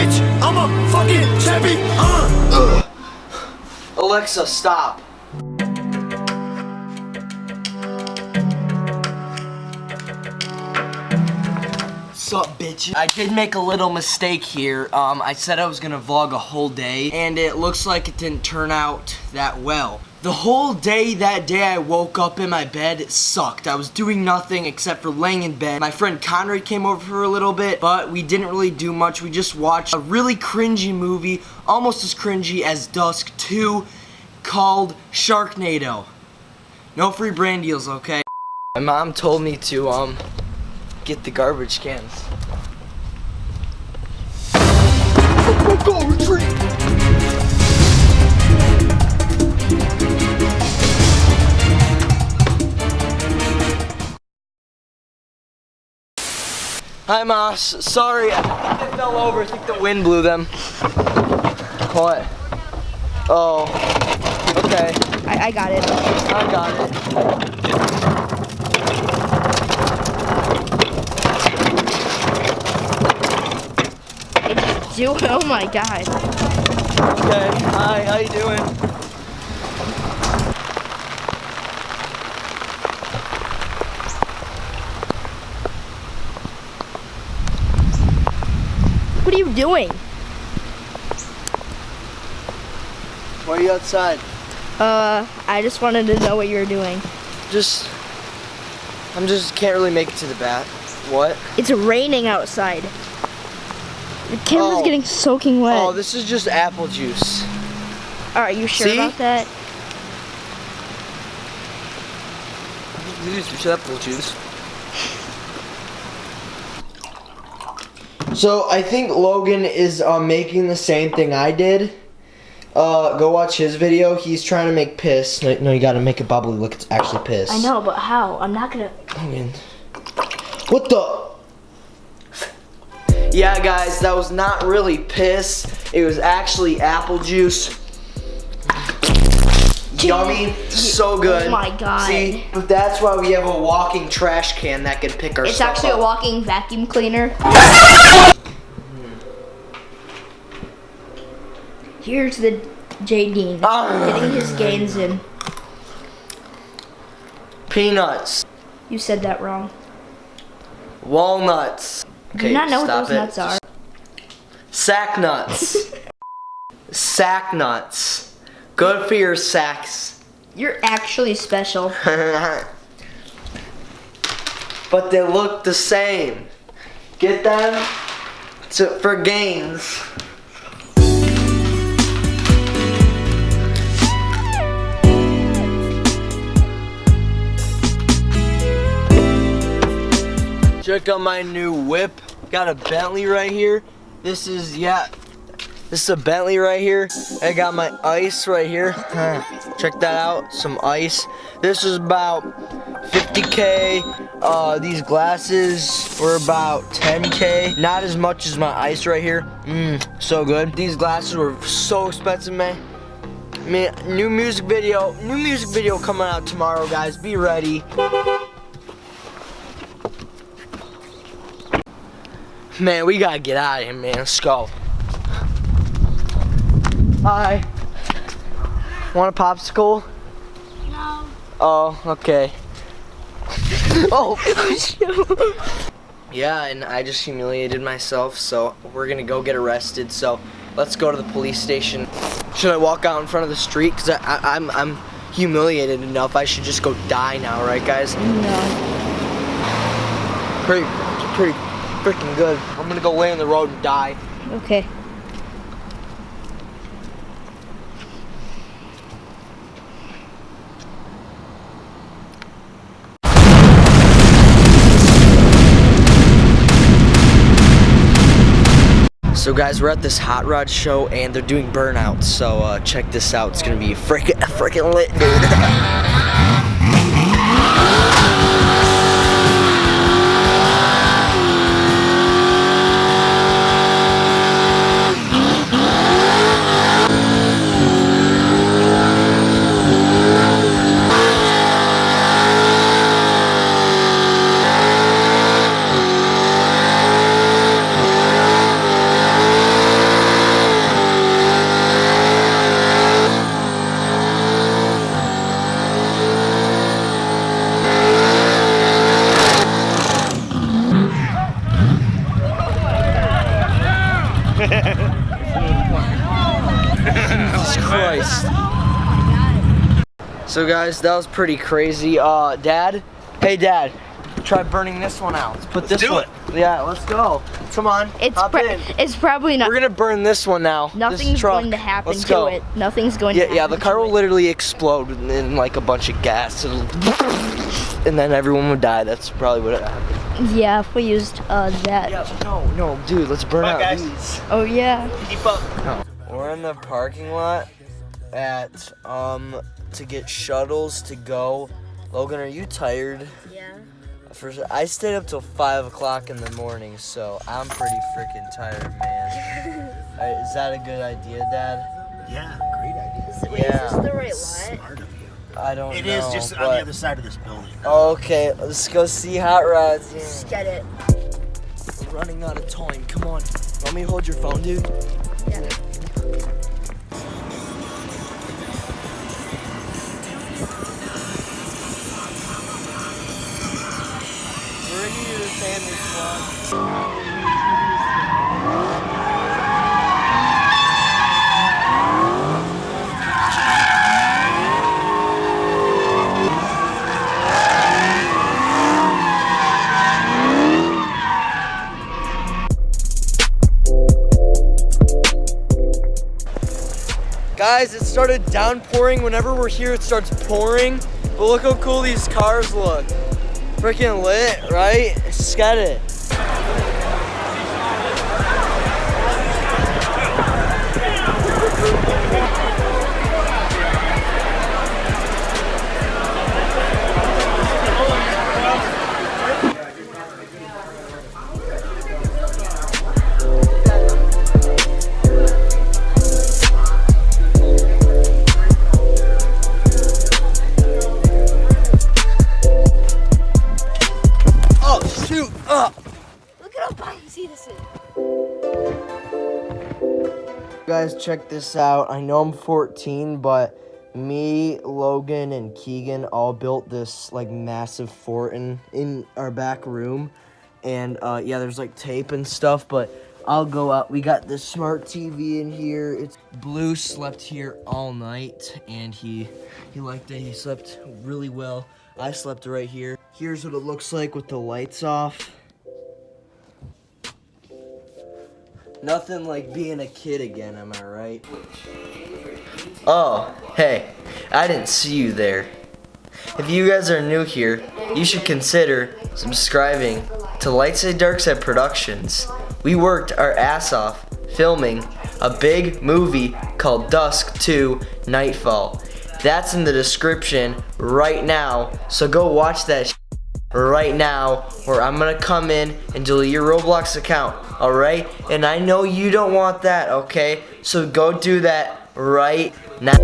bitch, I'm a fucking champion. Alexa, stop. Sup, bitch? I did make a little mistake here. I said I was gonna vlog a whole day, and it looks like it didn't turn out that well. The whole day that day I woke up in my bed, it sucked. I was doing nothing except for laying in bed. My friend Conrad came over for a little bit, but we didn't really do much. We just watched a really cringy movie, almost as cringy as Dusk 2, called Sharknado. No free brand deals, okay? My mom told me to, get the garbage cans. Go, retreat! Hi, Moss. Sorry, I think they fell over. I think the wind blew them. What? Oh, okay. I got it. I got it. Oh my god. Okay, hi, how you doing? What are you doing? Why are you outside? I just wanted to know what you were doing. I'm just can't really make it to the bat. What? It's raining outside. The camera's getting soaking wet. Oh, this is just apple juice. Are you sure about that? This is apple juice. So I think Logan is making the same thing I did. Go watch his video. He's trying to make piss. No, you gotta make it bubbly. Look, it's actually piss. I know, but how? I'm not gonna. Logan. What the? Yeah, guys, that was not really piss. It was actually apple juice. Yummy, so good. Oh my god. See, but that's why we have a walking trash can that can pick our stuff up. It's actually a walking vacuum cleaner. Here's the J. Dean getting his gains in. Peanuts. You said that wrong. Walnuts. Do you not know what those nuts are? Sack nuts. Sack nuts. Good for your sacks. You're actually special. But they look the same. Get them for gains. Check out my new whip. Got a Bentley right here. This is a Bentley right here. I got my ice right here. Check that out, some ice. This is about 50K. These glasses were about 10K. Not as much as my ice right here. So good. These glasses were so expensive, man. Man, new music video coming out tomorrow, guys. Be ready. Man, we gotta get out of here, man. Let's go. Hi. Want a popsicle? No. Oh, okay. Oh. Yeah, and I just humiliated myself, so we're gonna go get arrested. So let's go to the police station. Should I walk out in front of the street? Cause I'm humiliated enough. I should just go die now, right, guys? No. Pretty freaking good. I'm gonna go lay on the road and die. Okay. So guys, we're at this hot rod show and they're doing burnouts. So check this out. It's gonna be freaking lit, dude. Jesus Christ. So guys, that was pretty crazy. Dad? Hey Dad, try burning this one out. Let's put this do one. it. Yeah, let's go. Come on, hop in. It's probably not. We're gonna burn this one now. Nothing's this truck. going to happen Let's to go. it. Nothing's going to happen. Yeah, the car to will it. literally explode in like a bunch of gas. And then everyone would die. That's probably what happened. Yeah, if we used that. Yeah, no, dude, let's burn out guys. these. Oh yeah. Keep up. We're in the parking lot at to get shuttles to go. Logan, are you tired? Yeah. I stayed up till 5 o'clock in the morning, so I'm pretty freaking tired, man. Is that a good idea, Dad? Yeah, great idea. Wait, Yeah. is this the right lot? Smart of you. I don't know. It is just on the other side of this building. Okay, let's go see Hot Rods. Just get it. We're running out of time. Come on. Want me to hold your phone, dude? Yeah. We're here, family squad. Guys, it started downpouring. Whenever we're here, it starts pouring. But look how cool these cars look. Freaking lit, right? Just got it. Shoot! Look at how bouncy this is. Guys, check this out. I know I'm 14, but me, Logan, and Keegan all built this like massive fort in our back room. And yeah, there's like tape and stuff, but I'll go out. We got this smart TV in here. It's Blue slept here all night, and he liked it. He slept really well. I slept right here. Here's what it looks like with the lights off. Nothing like being a kid again, am I right? Oh, hey, I didn't see you there. If you guys are new here, you should consider subscribing to Lightside Darkside Productions. We worked our ass off filming a big movie called Dusk 2 Nightfall. That's in the description right now, so go watch that right now, or I'm gonna come in and delete your Roblox account, alright? And I know you don't want that, okay? So go do that right now.